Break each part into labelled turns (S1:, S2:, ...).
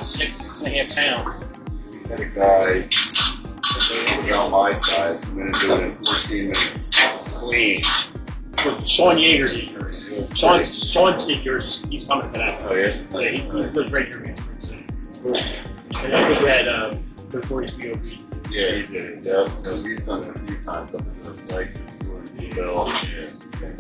S1: 6.5 pounds.
S2: Got a guy around my size. I'm going to do it in 14 minutes.
S1: Clean. For Sean Yeager's Sean's yours, he's coming to that.
S2: Oh, yeah?
S1: Yeah, he lives right here. And I think we had before his POV.
S2: Yeah, he did. Yeah, because he's done it a few times up in the like Bill.
S1: Okay.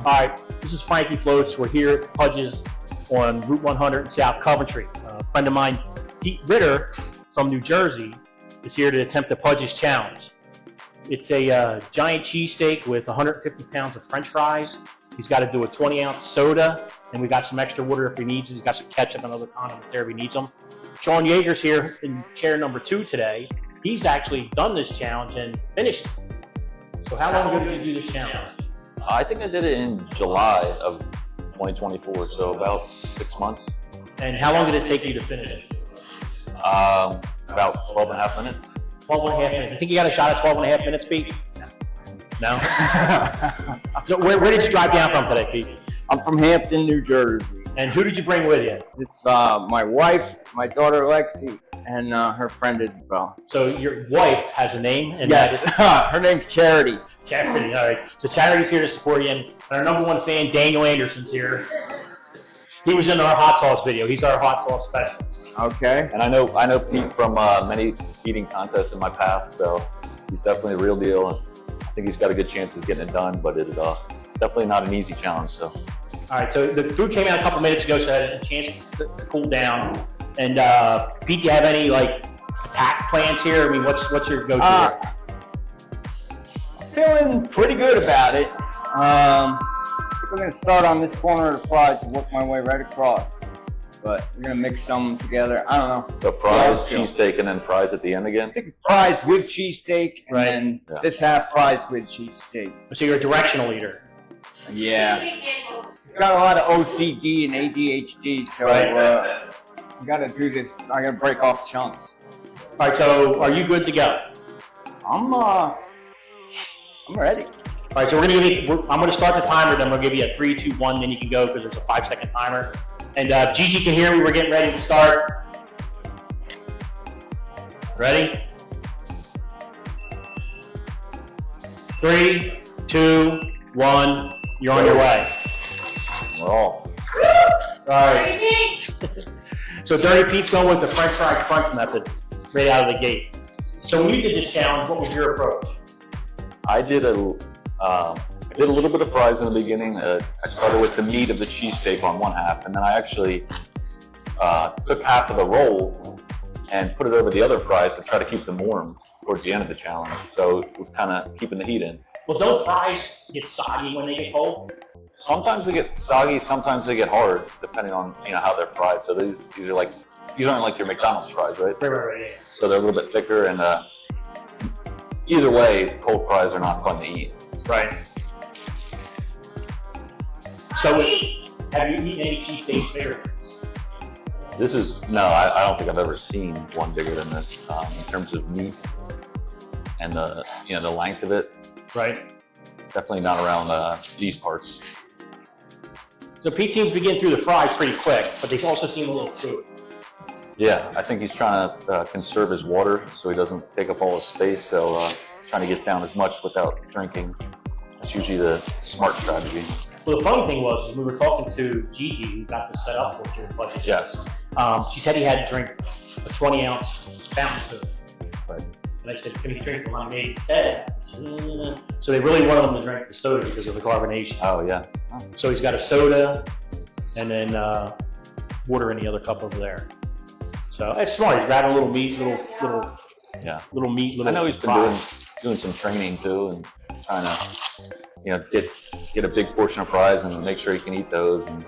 S1: All right, this is Frankie Floats. We're here at Pudge's on Route 100 in South Coventry. A friend of mine, Pete Ritter from New Jersey, is here to attempt the Pudge's Challenge. It's a giant cheesesteak with 150 pounds of French fries. He's got to do a 20-ounce soda, and we got some extra water if he needs it. He's got some ketchup and other condiments there if he needs them. Sean Yeager's here in chair number 2 today. He's actually done this challenge and finished it. So how long ago did you do this challenge?
S3: I think I did it in July of 2024, so about 6 months.
S1: And how long did it take you to finish it?
S3: About 12 and a half minutes.
S1: 12 and a half minutes. You think you got a shot at 12 and a half minutes, Pete? No? So where did you drive down from today, Pete?
S4: I'm from Hampton, New Jersey.
S1: And who did you bring with you?
S4: It's my wife, my daughter Lexi, and her friend Isabel.
S1: So your wife has a name? And
S4: Yes, her name's Charity.
S1: Charity, all right. So Charity's here to support you, and our #1 fan, Daniel Anderson's here. He was in our hot sauce video. He's our hot sauce specialist.
S4: Okay.
S3: And I know Pete from many eating contests in my past, so he's definitely the real deal. And I think he's got a good chance of getting it done, but it's definitely not an easy challenge. So.
S1: All right, so the food came out a couple minutes ago, so I had a chance to cool down. And Pete, do you have any attack plans here? I mean, what's your go-to here?
S4: Feeling pretty good about it. I think we're going to start on this corner of the fries and work my way right across. But we're going to mix some together. I don't know.
S3: So fries, cheesesteak, and then fries at the end again?
S4: I think fries with cheesesteak, and
S1: Right.
S4: then this half fries with cheesesteak.
S1: So you're a directional eater.
S4: Yeah. Got a lot of OCD and ADHD, so
S1: Right.
S4: you got to do this. I got to break off chunks.
S1: All right, so are you good to go?
S4: I'm ready.
S1: All right, so I'm going to start the timer, then we'll give you a 3, 2, 1, then you can go because there's a 5-second timer. And Gigi can hear me. We're getting ready to start. Ready? 3, 2, 1. You're on your way.
S3: We're all.
S1: All right. So Dirty Pete's going with the French fry crunch method right out of the gate. So when you did this challenge, what was your approach?
S3: I did a little bit of fries in the beginning. I started with the meat of the cheesesteak on one half, and then I actually took half of the roll and put it over the other fries to try to keep them warm towards the end of the challenge. So we're kind of keeping the heat in.
S1: Well, don't fries get soggy when they get cold?
S3: Sometimes they get soggy, sometimes they get hard, depending on how they're fried. So these are like your McDonald's fries, right?
S1: Right, yeah.
S3: So they're a little bit thicker, and either way, cold fries are not fun to eat.
S1: Right. So have you eaten any cheesesteaks bigger?
S3: I don't think I've ever seen one bigger than this in terms of meat and the length of it.
S1: Right.
S3: Definitely not around these parts.
S1: So Pete seems to be getting through the fries pretty quick, but they also seem a little chewy.
S3: Yeah, I think he's trying to conserve his water so he doesn't take up all his space. So trying to get down as much without drinking. That's usually the smart strategy.
S1: Well, the funny thing was, we were talking to Gigi, who got this set up for you.
S3: Yes.
S1: She said he had to drink a 20-ounce fountain soda.
S3: Right.
S1: And I said, can he drink the lemonade instead? So they really wanted him to drink the soda because of the carbonation.
S3: Oh, yeah. Oh.
S1: So he's got a soda and then water in the other cup over there. So it's smart. He's grabbing a little meat, little meat, little.
S3: I know he's been doing some training too, and trying to get a big portion of fries and make sure he can eat those. And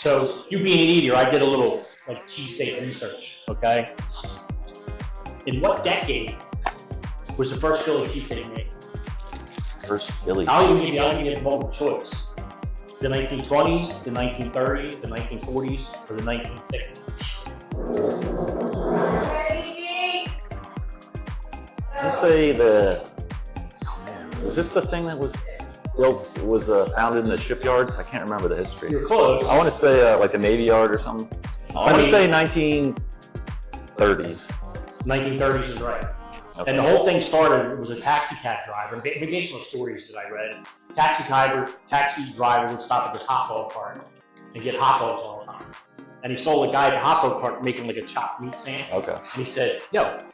S1: so you being an eater, I did a little like cheesesteak research, okay? In what decade was the first Philly cheesesteak made?
S3: First Philly.
S1: I'll even give you a multiple choice. The 1920s, the 1930s, the 1940s, or the 1960s?
S3: Let's say was this the thing that was built, founded in the shipyards? I can't remember the history.
S1: You're close.
S3: I want to say like the Navy Yard or something. I want to say 1930s.
S1: 1930s is right.
S3: Okay.
S1: And the whole thing started, it was a taxi cab driver, based on stories that I read. Taxi driver would stop at this hot dog cart and get hot dogs all the time. And he saw the guy at the hot dog cart making like a chopped meat sandwich.
S3: Okay.
S1: And he said, yo, can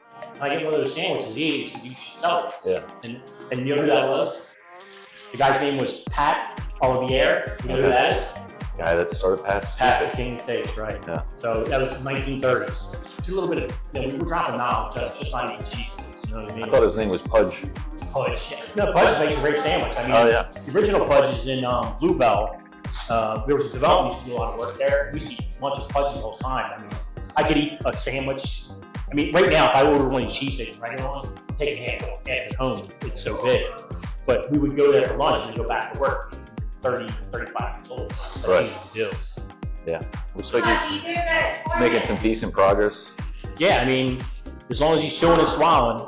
S1: I get one of those sandwiches? He said, you should sell it.
S3: Yeah.
S1: And you know who that was? The guy's name was Pat Olivier. You know who that is?
S3: Guy that started past.
S1: Pat the King Steaks, right?
S3: Yeah.
S1: So that was 1930s. Just a little bit of, we were dropping knowledge, just not even cheese. You know what I mean?
S3: I thought his name was Pudge.
S1: Pudge. No, Pudge makes a great sandwich. I mean,
S3: Oh yeah.
S1: the original Pudge is in Bluebell. There was a development used to do a lot of work there. We used to eat lunch with Pudge the whole time. I mean, I could eat a sandwich. I mean, right now, if I order one of these cheesesteaks, regular one, take a handful at home. It's so big. But we would go there for lunch and go back to work. 30, 35 years old. That's
S3: Right.
S1: easy to do.
S3: Yeah. Looks like he's making some decent progress.
S1: Yeah, I mean, as long as he's chewing and swallowing.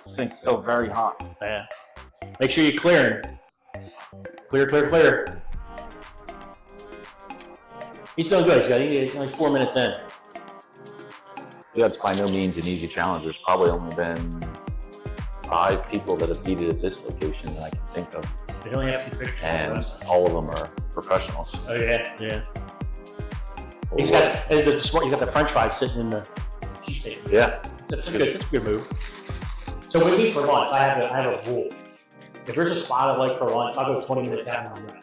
S4: This thing's still very hot.
S1: Yeah. Make sure you're clearing. Clear, clear, clear. He's doing good. He's only 4 minutes in.
S3: Yeah, it's by no means an easy challenge. There's probably only been 5 people that have beat it at this location that I can think of.
S1: They only have 2 pictures.
S3: And all of them are professionals.
S1: Oh yeah, yeah. He's got the French fries sitting in the cheesesteak.
S3: Yeah.
S1: That's a good move. So when we eat for lunch, I have a rule. If there's a spot I like for lunch, I'll go 20 minutes out and I'm ready.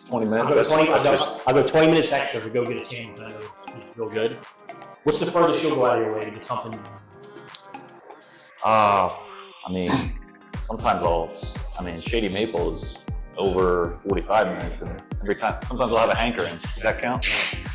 S3: 20 minutes?
S1: I'll go 20 minutes extra to go get a sandwich. I know it's real good. What's the furthest you'll go out of your way to get something?
S3: I mean, sometimes Shady Maple is over 45 minutes, and sometimes I'll have a hankering. Does that count?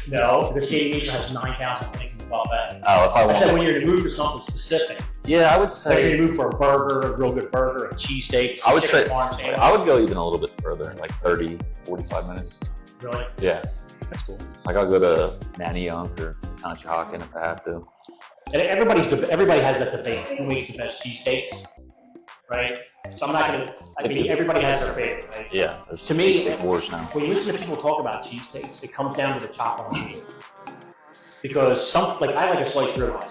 S1: No, because Shady Maple has 9,000 things in the buffet.
S3: Oh, if I want.
S1: I said when you're in the mood for something specific.
S3: Yeah, I would
S1: Like
S3: say.
S1: you're in the mood for a burger, a real good burger, a cheesesteak.
S3: I would say.
S1: farm sandwich.
S3: I would go even a little bit further, like 30, 45 minutes.
S1: Really?
S3: Yeah.
S1: That's cool.
S3: Like I'll go to Manayunk or Conshohocken if I have to.
S1: And everybody has that debate. Who makes the best cheesesteaks? Right? So I'm not gonna. I mean, everybody has their favorite, right?
S3: Yeah. There's
S1: To me,
S3: cheesesteak wars now.
S1: when you listen to people talk about cheesesteaks, it comes down to the chop on the meat. Because I like a sliced ribeye.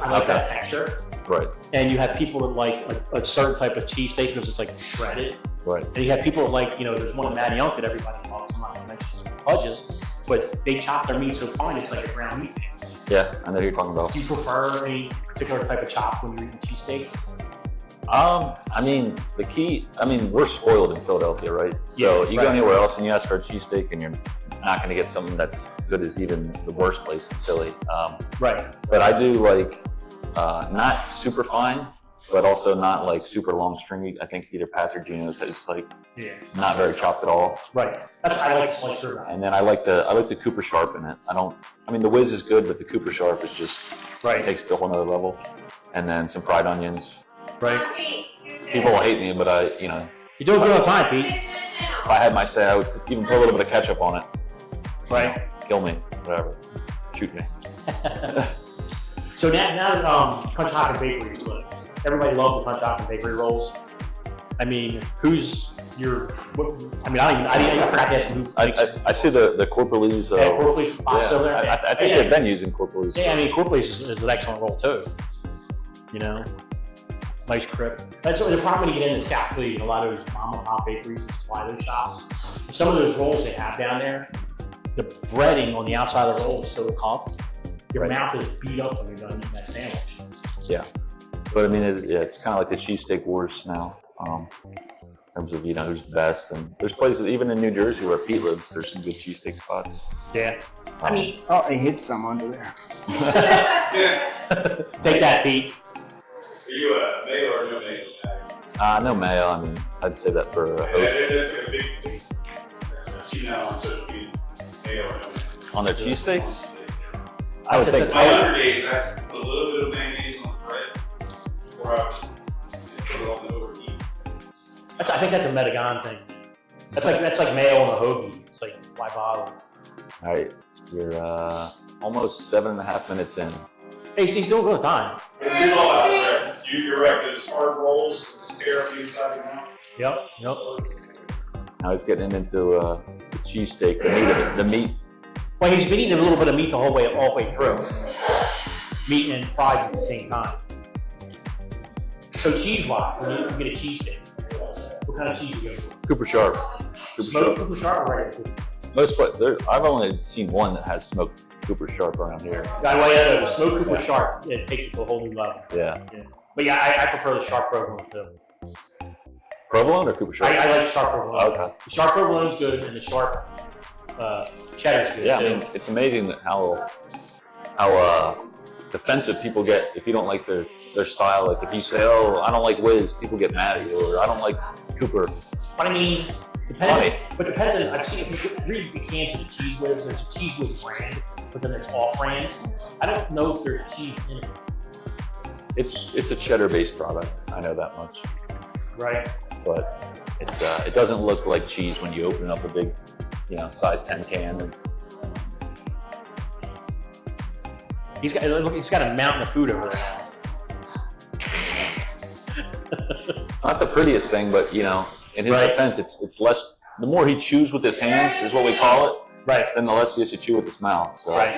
S1: I like that texture.
S3: Right.
S1: And you have people that like a certain type of cheesesteak because it's like shredded.
S3: Right.
S1: And you have people that like, there's one in Manayunk that everybody loves. I'm not gonna mention Pudges, but they chop their meat so fine it's like a ground meat sandwich.
S3: Yeah, I know who you're talking about.
S1: Do you prefer any particular type of chop when you're eating cheesesteak?
S3: I mean, we're spoiled in Philadelphia, right? So
S1: Yeah,
S3: you
S1: right.
S3: go anywhere else and you ask for a cheesesteak and you're not going to get something that's good as even the worst place in Philly.
S1: Right.
S3: But I do like, not super fine, but also not like super long stringy. I think either Pat's or Gino's is like
S1: Yeah.
S3: not very chopped at all.
S1: Right. I like sliced ribeye.
S3: And then I like the Cooper Sharp in it. The Whiz is good, but the Cooper Sharp is just
S1: Right.
S3: takes it to a whole nother level. And then some fried onions.
S1: Right.
S3: People will hate me, but
S1: You're doing good on time, Pete.
S3: if I had my say, I would even put a little bit of ketchup on it.
S1: Right.
S3: Kill me, whatever. Shoot me.
S1: So now that Conshohocken Bakery is lit, everybody loves the Conshohocken Bakery rolls. I mean, who's your? I forgot to ask who.
S3: I see the Corporalese.
S1: Corporalese box over there.
S3: I think they've been using Corporalese.
S1: Yeah, Corporalese is an excellent roll too. Nice grip. That's the problem when you get into South Philly. A lot of those mom and pop bakeries and supply those shops. Some of those rolls they have down there, the breading on the outside of the roll is so tough. Your mouth is beat up when you're done eating that sandwich.
S3: Yeah, but it's kind of like the cheesesteak wars now. In terms of who's best, and there's places even in New Jersey where Pete lives. There's some good cheesesteak spots.
S1: Yeah.
S4: Oh, he hid some under there.
S1: Take that, Pete.
S5: Are you a mayo or no mayo guy?
S3: No mayo. I'd say that for a
S5: Yeah,
S3: host.
S5: that's a big thing. you now on social media, mayo or no mayo?
S3: On the cheesesteaks?
S1: I would think.
S5: My other days, that's a little bit of mayonnaise on the bread, 4 hours, and put it on the overheat.
S1: I think that's a Metagon thing. That's like mayo on a hoagie. It's like, why bother?
S3: All right, you're almost 7.5 minutes in.
S1: Hey, he's doing good time.
S5: There's all out there. You're right, there's hard rolls, tear up the inside of your mouth.
S1: Yep.
S3: Now he's getting into the cheesesteak, the meat of it, the meat.
S1: Well, he's been eating a little bit of meat all the way through. Meat and fries at the same time. So cheese-wise, when you get a cheesesteak, what kind of cheese you go for?
S3: Cooper Sharp.
S1: Smoked Cooper Sharp or regular?
S3: I've only seen one that has smoked Cooper Sharp around here.
S1: By the way, the smoked Cooper Sharp, it takes it to a whole new level.
S3: Yeah.
S1: But yeah, I prefer the Sharp provolone too.
S3: Provolone or Cooper Sharp?
S1: I like Sharp provolone.
S3: Okay.
S1: The Sharp provolone is good, and the Sharp cheddar is good.
S3: Yeah,
S1: too.
S3: I mean, it's amazing that how defensive people get if you don't like their style. Like if you say, "Oh, I don't like Whiz," people get mad at you, or "I don't like Cooper."
S1: But I mean, depends. But depends on, I've seen, if you read the cans of the Cheese Whiz, there's a Cheese Whiz brand, but then there's off brands. I don't know if there's cheese in it.
S3: It's a cheddar-based product. I know that much.
S1: Right.
S3: But it doesn't look like cheese when you open up a big, size 10 can. And
S1: He's got a mountain of food over there.
S3: It's not the prettiest thing, but in his defense, it's less. The more he chews with his hands, is what we call it.
S1: Right.
S3: Then the less he has to chew with his mouth. So.
S1: Right.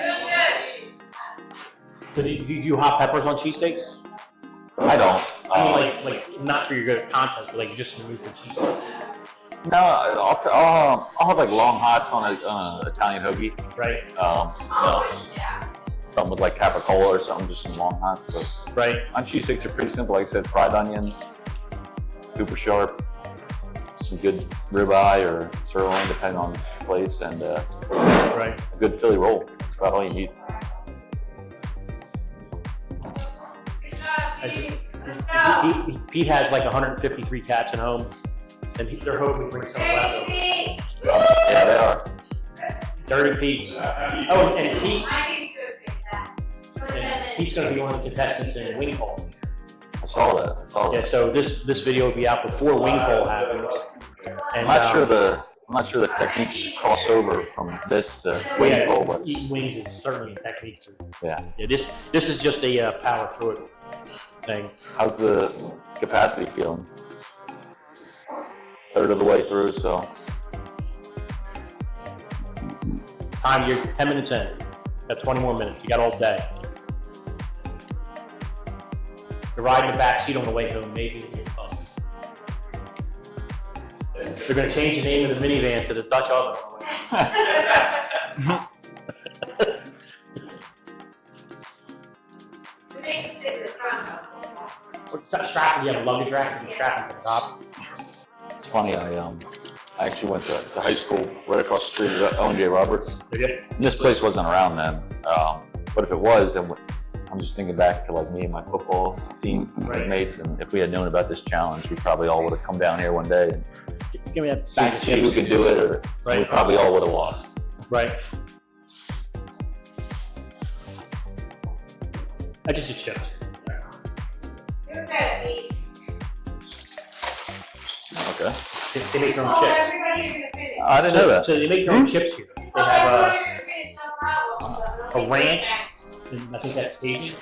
S1: So do you do hot peppers on cheesesteaks?
S3: I don't.
S1: I mean, like not for your good content, but like just to move for cheesesteak.
S3: No, I'll have like long hots on an Italian hoagie.
S1: Right.
S3: Something with like capicola or something, just some long hots. But
S1: right.
S3: On cheesesteaks are pretty simple. Like I said, fried onions, Cooper Sharp, some good ribeye or sirloin, depending on the place, and
S1: right.
S3: a good Philly roll. That's about all you need.
S1: Pete has like 153 cats at home, and they're hoping to bring some left.
S3: Yeah, they are.
S1: Dirty Pete. Oh, and Pete's going to be one of the contestants in wingbowl.
S3: I saw that.
S1: Yeah, so this video will be out before wingbowl happens. And,
S3: I'm not sure the techniques cross over from this to wingbowl, but
S1: eating wings is certainly a technique.
S3: Yeah.
S1: This is just a power through it thing.
S3: How's the capacity feeling? Third of the way through, so.
S1: Time, you're 10 minutes in. Got 20 more minutes. You got all day. You're riding the back seat on the way home, maybe it'll get fun. They're going to change the name of the minivan to the Dutch Oven. Strapping, you have a luggage rack, and strapping to the top.
S3: It's funny, I actually went to high school right across the street of Owen J. Roberts. And this place wasn't around then, but if it was, then I'm just thinking back to like me and my football team mates, and if we had known about this challenge, we probably all would have come down here one day and
S1: give me that
S3: see who could do it, or we probably all would have lost.
S1: Right. I just eat chips.
S3: Okay.
S1: They make their own chips.
S3: I didn't know that.
S1: So they make their own chips here. They have a ranch, and I think that's Asian.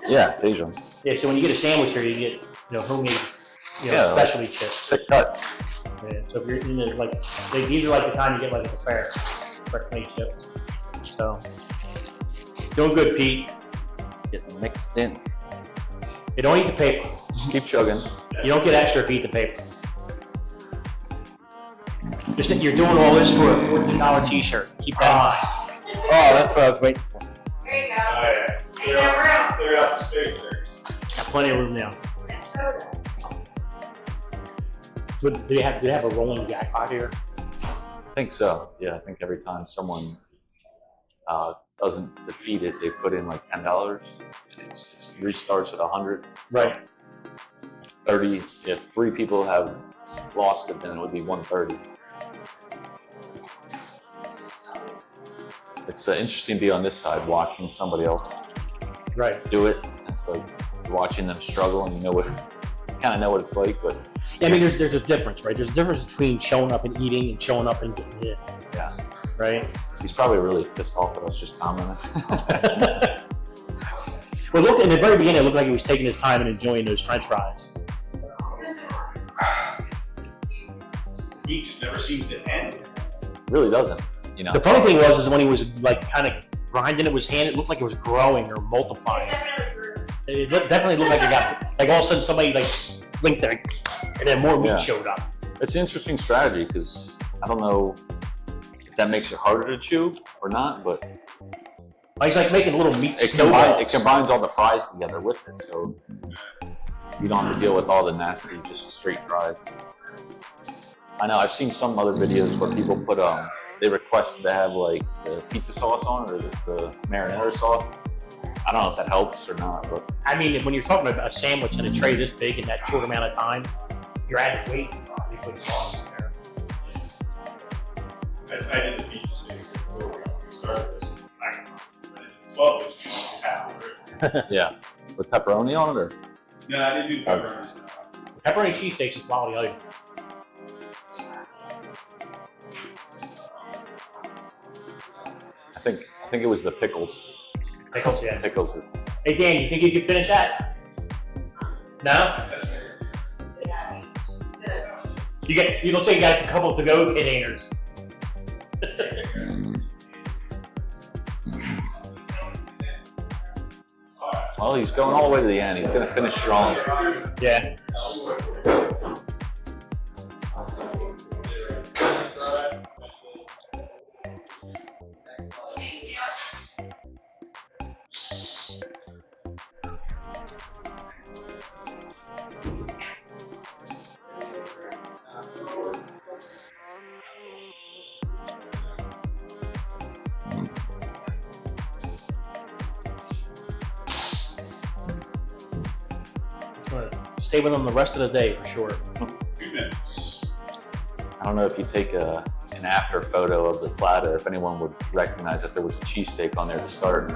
S3: Yeah, Asian.
S1: Yeah, so when you get a sandwich here, you get homemade, specialty chips.
S3: Thick cut.
S1: Yeah, so if you're in the, these are like the time you get like at the fair, fresh made chips. So, doing good, Pete.
S3: Getting mixed in.
S1: You don't eat the paper.
S3: Just keep chugging.
S1: You don't get extra if you eat the paper. Just that you're doing all this for a $14 t-shirt. Keep that in mind.
S4: Oh, that's what I was waiting for.
S5: There you go. Clear out the space there.
S1: Got plenty of room now. Do they have a rolling jackpot here?
S3: I think so. Yeah, I think every time someone doesn't defeat it, they put in like $10. It restarts at 100.
S1: Right.
S3: 30. If 3 people have lost it, then it would be 130. it's interesting to be on this side watching somebody else
S1: Right.
S3: do it. It's like watching them struggle, and you kind of know what it's like. But
S1: Yeah, I mean, there's a difference, right? There's a difference between showing up and eating and showing up and getting hit,
S3: yeah,
S1: right?
S3: he's probably really pissed off at us just commenting.
S1: Well, look, in the very beginning, it looked like he was taking his time and enjoying those French fries.
S5: He just never seems to end.
S3: Really doesn't, you know.
S1: The funny thing was, is when he was like kind of grinding it with his hand, it looked like it was growing or multiplying. It definitely looked like it got, like all of a sudden somebody like blinked there, and then more meat
S3: Yeah.
S1: showed up.
S3: It's an interesting strategy because I don't know if that makes it harder to chew or not, but
S1: He's like making little meat
S3: it
S1: snowballs.
S3: combines all the fries together with it, so you don't have to deal with all the nasty, just straight fries. I know I've seen some other videos where people put they request to have like the pizza sauce on it or the marinara sauce. I don't know if that helps or not, but
S1: I mean, when you're talking about a sandwich in a tray this big in that short amount of time, you're adding weight. You put sauce in there.
S5: I did the pizza steak before we started this. I did 12 inch half.
S3: yeah, with pepperoni on it or
S5: No, I didn't do pepperonis.
S1: Pepperoni cheesesteaks is a quality item.
S3: I think it was the pickles.
S1: Pickles, yeah.
S3: Pickles.
S1: Hey Dan, you think you could finish that? No? You don't think you got a couple to go containers?
S3: Well, he's going all the way to the end. He's going to finish strong.
S1: Yeah. Stay with them the rest of the day for sure.
S5: 2 minutes.
S3: I don't know if you take an after photo of the platter, if anyone would recognize that there was a cheesesteak on there to start.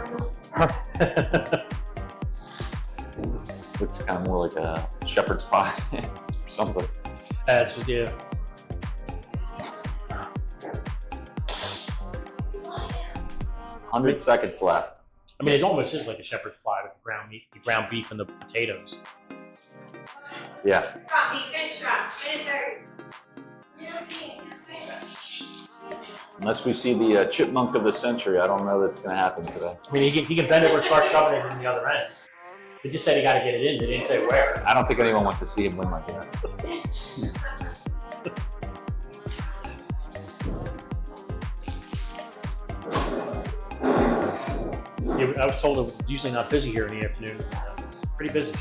S3: It's kind of more like a shepherd's pie or something.
S1: That's yeah.
S3: 100 seconds left.
S1: I mean, it almost is like a shepherd's pie with the ground beef and the potatoes.
S3: Yeah. Unless we see the chipmunk of the century, I don't know that's going to happen today.
S1: I mean, he can bend over and start shoving it in the other end. They just said he got to get it in. They didn't say where.
S3: I don't think anyone wants to see him win like that.
S1: Yeah, I was told it was usually not busy here in the afternoon. Pretty busy.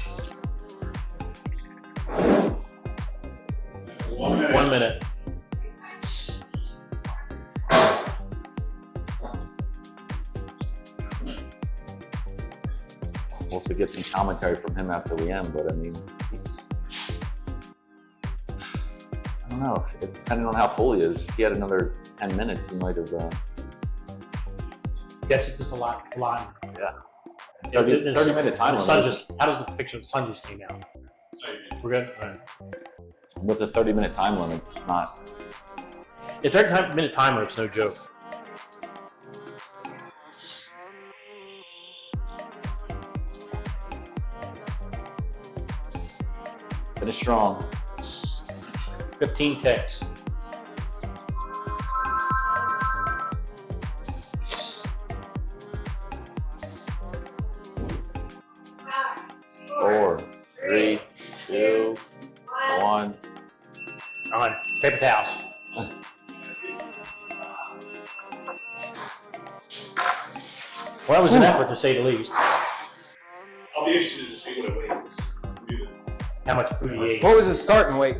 S5: 1 minute.
S1: 1 minute.
S3: We'll have to get some commentary from him after we end, but I mean, I don't know. Depending on how full he is, if he had another 10 minutes, he might have.
S1: Yes, it's just a lot. It's a lot.
S3: Yeah.
S1: Yeah,
S3: 30-minute time
S1: the sun
S3: limit.
S1: how does the picture of the sun just came out? We're good? All right.
S3: With the 30-minute time limit, it's not.
S1: Yeah, 30-minute timer is no joke.
S3: Finish strong.
S1: 15 ticks.
S3: Four, three, two, one.
S1: On paper towels. Well, that was an effort to say the least.
S5: I'll be interested to see what it weighs.
S1: How much food he ate.
S4: What was the starting weight?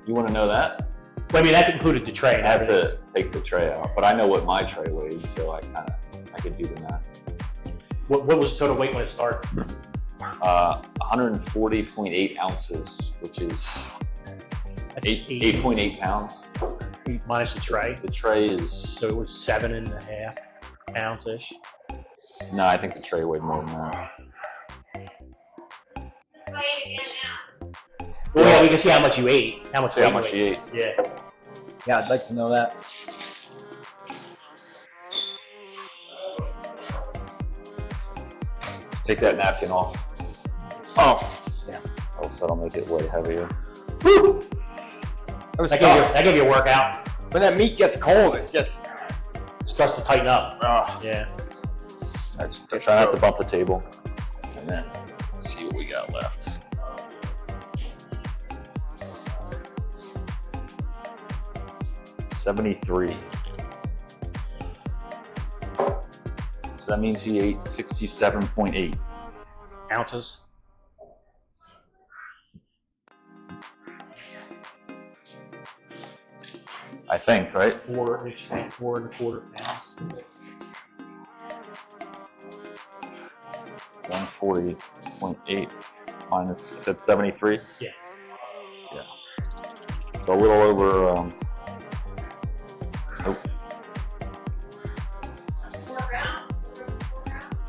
S3: You want to know that?
S1: Well, I mean, that included the tray and
S3: I have
S1: everything.
S3: to take the tray out, but I know what my tray weighs, so I could do the math.
S1: What was the total weight when it started?
S3: 140.8 ounces, which is
S1: That's
S3: 8.8 pounds.
S1: minus the tray.
S3: The tray is
S1: So it was 7.5. Ounce-ish.
S3: No, I think the tray weighed more than that.
S1: Well, yeah, we can see how much you ate. How much
S3: See how
S1: weight
S3: much
S1: you
S3: you ate.
S1: Yeah.
S4: Yeah, I'd like to know that.
S3: Take that napkin off.
S4: Oh, yeah.
S3: Also, that'll make it way heavier.
S4: Woo! That was
S1: That
S4: tough.
S1: gave you a workout.
S4: When that meat gets cold, it just.
S1: Starts to tighten up.
S4: Oh.
S1: Yeah.
S3: Let's try not to bump the table. And then let's see what we got left. $73. So that means he ate 67.8
S1: Ounces.
S3: I think, right?
S1: 4.25 pounds.
S3: 140.8 minus, you said 73?
S1: Yeah.
S3: Yeah. So a little over,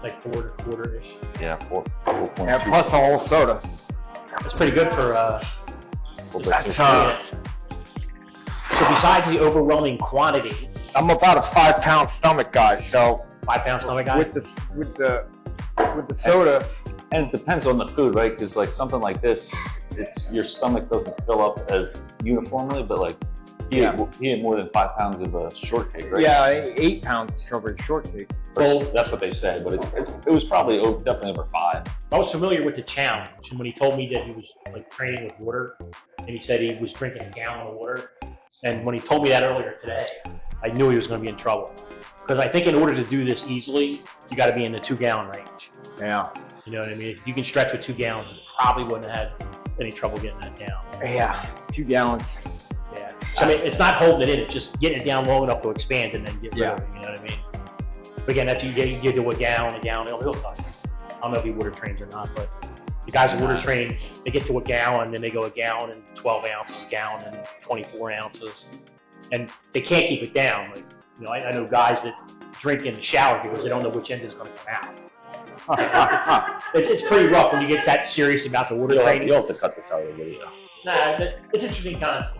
S1: Like 4.25-ish.
S3: yeah, 4.2.
S4: Yeah, plus a whole soda.
S1: That's pretty good for,
S4: That's,
S1: So besides the overwhelming quantity,
S4: I'm about a 5-pound stomach guy, so
S1: 5 pound stomach guy.
S4: with the soda,
S3: And it depends on the food, right? Because like something like this, your stomach doesn't fill up as uniformly, but like he ate more than 5 pounds of a shortcake, right?
S4: yeah, 8 pounds of strawberry shortcake.
S3: Well, that's what they said, but it was probably definitely over 5.
S1: I was familiar with the challenge, and when he told me that he was like training with water, and he said he was drinking a gallon of water, and when he told me that earlier today, I knew he was going to be in trouble. Because I think in order to do this easily, you got to be in the 2-gallon range.
S4: Yeah.
S1: You know what I mean? If you can stretch with 2 gallons, you probably wouldn't have had any trouble getting that down.
S4: Yeah, 2 gallons.
S1: Yeah. So, I mean, it's not holding it in; it's just getting it down long enough to expand and then get rid of it. You know what I mean? But again, after you get to a gallon, he'll touch it. I don't know if he water trains or not, but the guys who water train, they get to a gallon, then they go a gallon and 12 ounces, gallon and 24 ounces, and they can't keep it down. Like, you know, I know guys that drink in the shower because they don't know which end is going to come out. It's pretty rough when you get that serious about the water training.
S3: You'll have to cut this out of the video.
S1: Nah, it's interesting concept.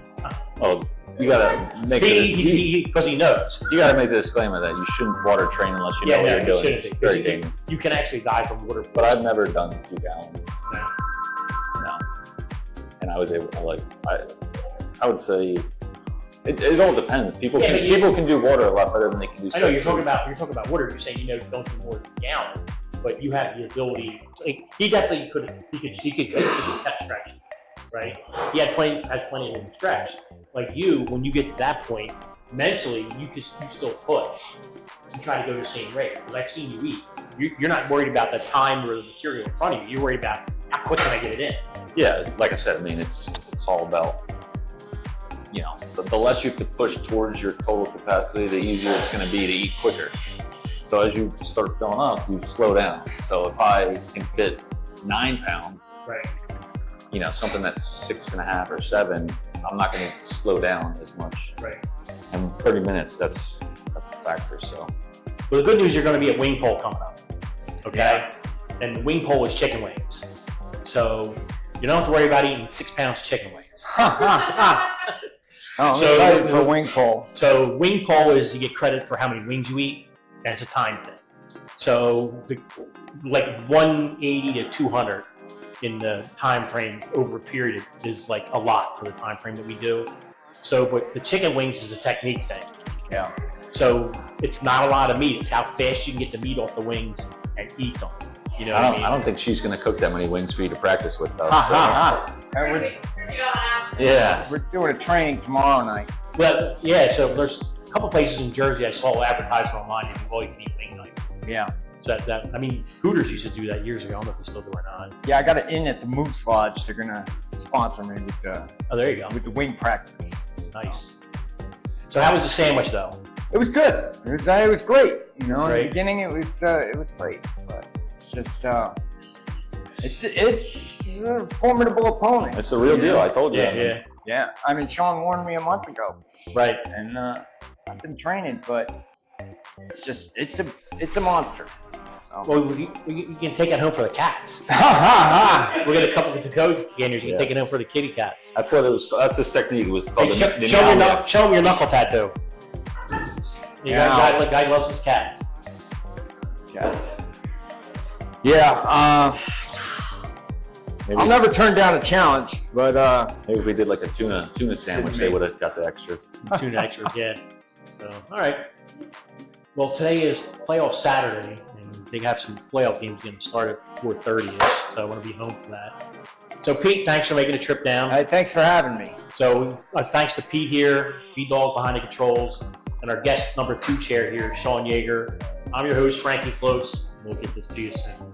S3: Oh, you gotta make
S1: Because he knows.
S3: you gotta make the disclaimer that you shouldn't water train unless you know what you're doing. It's very dangerous.
S1: You can actually die from water.
S3: But I've never done 2 gallons.
S1: No.
S3: No. And I was able to I would say it all depends. People can do water a lot better than they can do.
S1: I know you're talking about water. You're saying don't do more than a gallon, but you have the ability. Like, he definitely could. He could kept stretching, right? He has plenty of stretch. Like you, when you get to that point, mentally you still push. You try to go the same rate. Because I've seen you eat. You're not worried about the time or the material in front of you. You're worried about how quick can I get it in.
S3: Yeah, like I said, I mean it's all about, you know, the less you have to push towards your total capacity, the easier it's going to be to eat quicker. So as you start filling up, you slow down. So if I can fit 9 pounds,
S1: Right.
S3: you know, something that's 6.5 or 7, I'm not going to slow down as much.
S1: Right.
S3: And 30 minutes, that's the factor. So.
S1: Well, the good news, you're going to be at Wingbowl coming up. Okay. Yeah. And the Wingbowl is chicken wings, so you don't have to worry about eating 6 pounds of chicken wings.
S4: Oh,
S1: So-
S4: for Wingbowl.
S1: So Wingbowl is you get credit for how many wings you eat. That's a time thing. So like 180 to 200 in the time frame over a period is like a lot for the time frame that we do. So, but the chicken wings is a technique thing.
S4: Yeah.
S1: So it's not a lot of meat. It's how fast you can get the meat off the wings and eat them. You know what I mean?
S3: I don't think she's going to cook that many wings for you to practice with, though. Yeah.
S4: We're doing a training tomorrow night.
S1: Well, yeah. So there's a couple places in Jersey I saw advertised online. You can all you can eat wing night.
S4: Yeah.
S1: So that I mean, Hooters used to do that years ago. I don't know if they still do it or not.
S4: Yeah, I got it in at the Moose Lodge. They're gonna sponsor me with
S1: Oh, there you go.
S4: the wing practice.
S1: Nice. So how was the sandwich though?
S4: It was good. It was great. You know, in the
S1: Right.
S4: beginning it was great, but it's just it's a formidable opponent.
S3: It's a real deal, I told you.
S1: Yeah.
S4: Yeah. I mean, Sean warned me a month ago,
S1: Right.
S4: and I've been training, but it's a monster. So.
S1: Well, you can take it home for the cats. We'll get a couple of to-go gainers. You can take it home for the kitty cats.
S3: That's what it was. That's his technique. It was called
S1: Hey,
S3: the
S1: show him your knuckle tattoo. The guy loves his cats.
S4: Yeah. I'll never turn down a challenge, but
S3: maybe if we did like a tuna sandwich, they would have got the extras.
S1: Tuna extras, yeah. So, all right. Well, today is playoff Saturday, and they have some playoff games going to start at 4:30ish, so I want to be home for that. So, Pete, thanks for making the trip down.
S4: hey, thanks for having me.
S1: So, thanks to Pete here, B-Dog behind the controls, and our guest number 2 chair here, Sean Yeager. I'm your host, Frankie Floats. We'll get this to you soon.